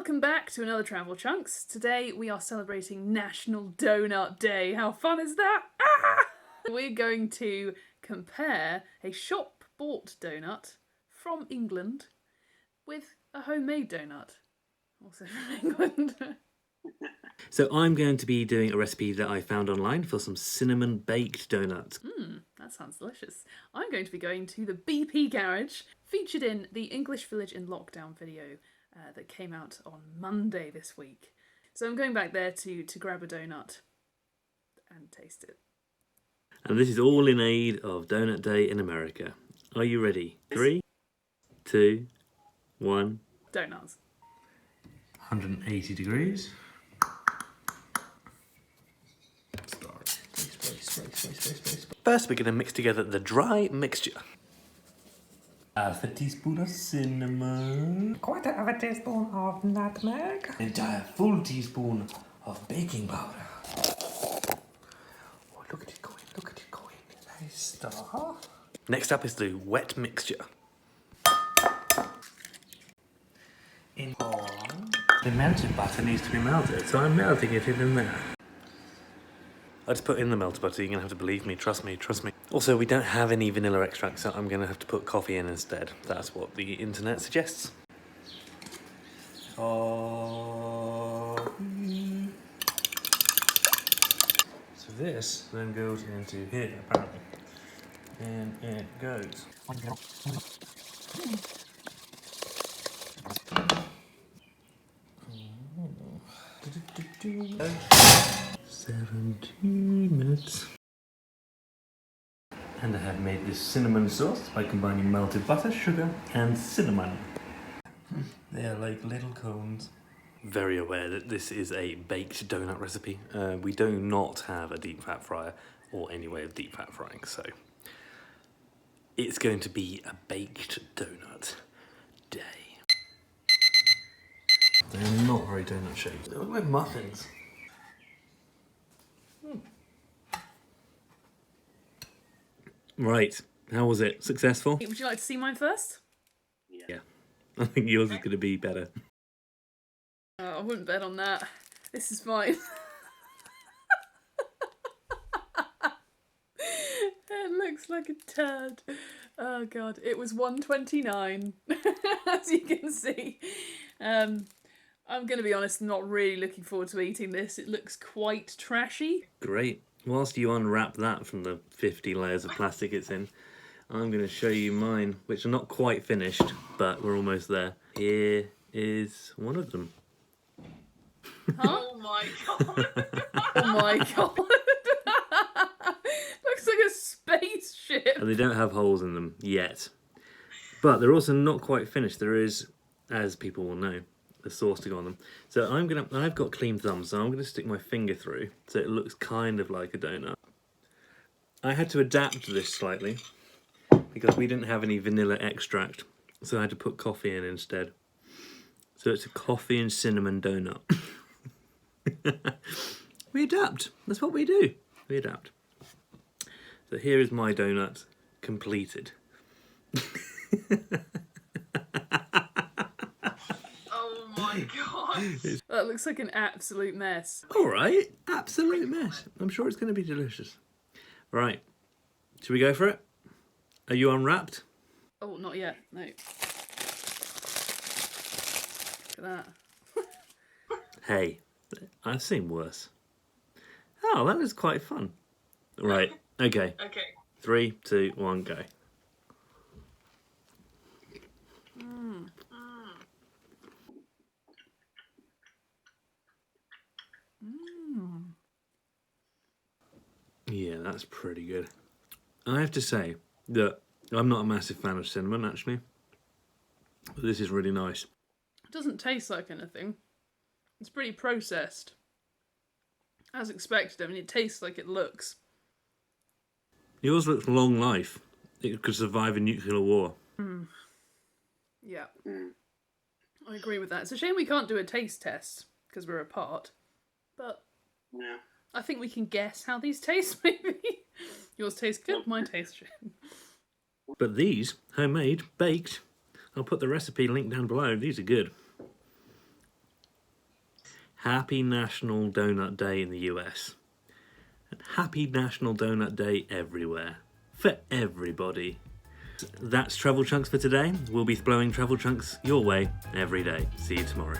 Welcome back to another Travel Chunks. Today we are celebrating National Donut Day. How fun is that? Ah! We're going to compare a shop-bought donut from England with a homemade donut, also from England. So I'm going to be doing a recipe that I found online for some cinnamon baked donuts. That sounds delicious. I'm going to be going to the BP Garage, featured in the English Village in Lockdown video that came out on Monday this week. So I'm going back there to grab a donut and taste it. And this is all in aid of Donut Day in America. Are you ready? 3, 2, 1. Donuts. 180 degrees. First we're going to mix together the dry mixture. Half a teaspoon of cinnamon. Quarter of a teaspoon of nutmeg. Entire full teaspoon of baking powder. Oh, look at it going, look at it going. Nice stuff. Next up is the wet mixture. The melted butter needs to be melted, so I'm melting it in there. I just put in the melted butter, you're going to have to believe me, trust me, trust me. Also, we don't have any vanilla extract, so I'm going to have to put coffee in instead. That's what the internet suggests. So this then goes into here, apparently. And it goes. 17 minutes. And I have made this cinnamon sauce by combining melted butter, sugar, and cinnamon. They are like little cones. Very aware that this is a baked donut recipe. We do not have a deep fat fryer or any way of deep fat frying, so it's going to be a baked donut day. They're not very donut shaped. They look like muffins. Right, how was it? Successful? Would you like to see mine first? Yeah. I think yours is going to be better. I wouldn't bet on that. This is fine. It looks like a turd. Oh god, it was $1.29, as you can see. I'm going to be honest, not really looking forward to eating this. It looks quite trashy. Great. Whilst you unwrap that from the 50 layers of plastic it's in, I'm going to show you mine, which are not quite finished, but we're almost there. Here is one of them. Huh? Oh my god. Oh my god. Looks like a spaceship. And they don't have holes in them yet. But they're also not quite finished. There is, as people will know, the sauce to go on them. So I've got clean thumbs, so I'm gonna stick my finger through so it looks kind of like a donut. I had to adapt this slightly because we didn't have any vanilla extract, so I had to put coffee in instead. So it's a coffee and cinnamon donut. We adapt. That's what we do. We adapt. So here is my donut completed. Oh my god. That looks like an absolute mess. All right, absolute mess. I'm sure it's going to be delicious. Right, should we go for it? Are you unwrapped? Oh, not yet, no. Look at that. Hey, I've seen worse. Oh, that was quite fun. Right, okay. Okay. 3, 2, 1, go. Yeah, that's pretty good. I have to say that I'm not a massive fan of cinnamon, actually. But this is really nice. It doesn't taste like anything. It's pretty processed. As expected, I mean, it tastes like it looks. Yours looks long life. It could survive a nuclear war. Yeah. I agree with that. It's a shame we can't do a taste test because we're apart. But yeah. I think we can guess how these taste, maybe. Yours tastes good, mine tastes shit. But these, homemade, baked, I'll put the recipe link down below. These are good. Happy National Donut Day in the US. And happy National Donut Day everywhere. For everybody. That's Travel Chunks for today. We'll be blowing travel chunks your way every day. See you tomorrow.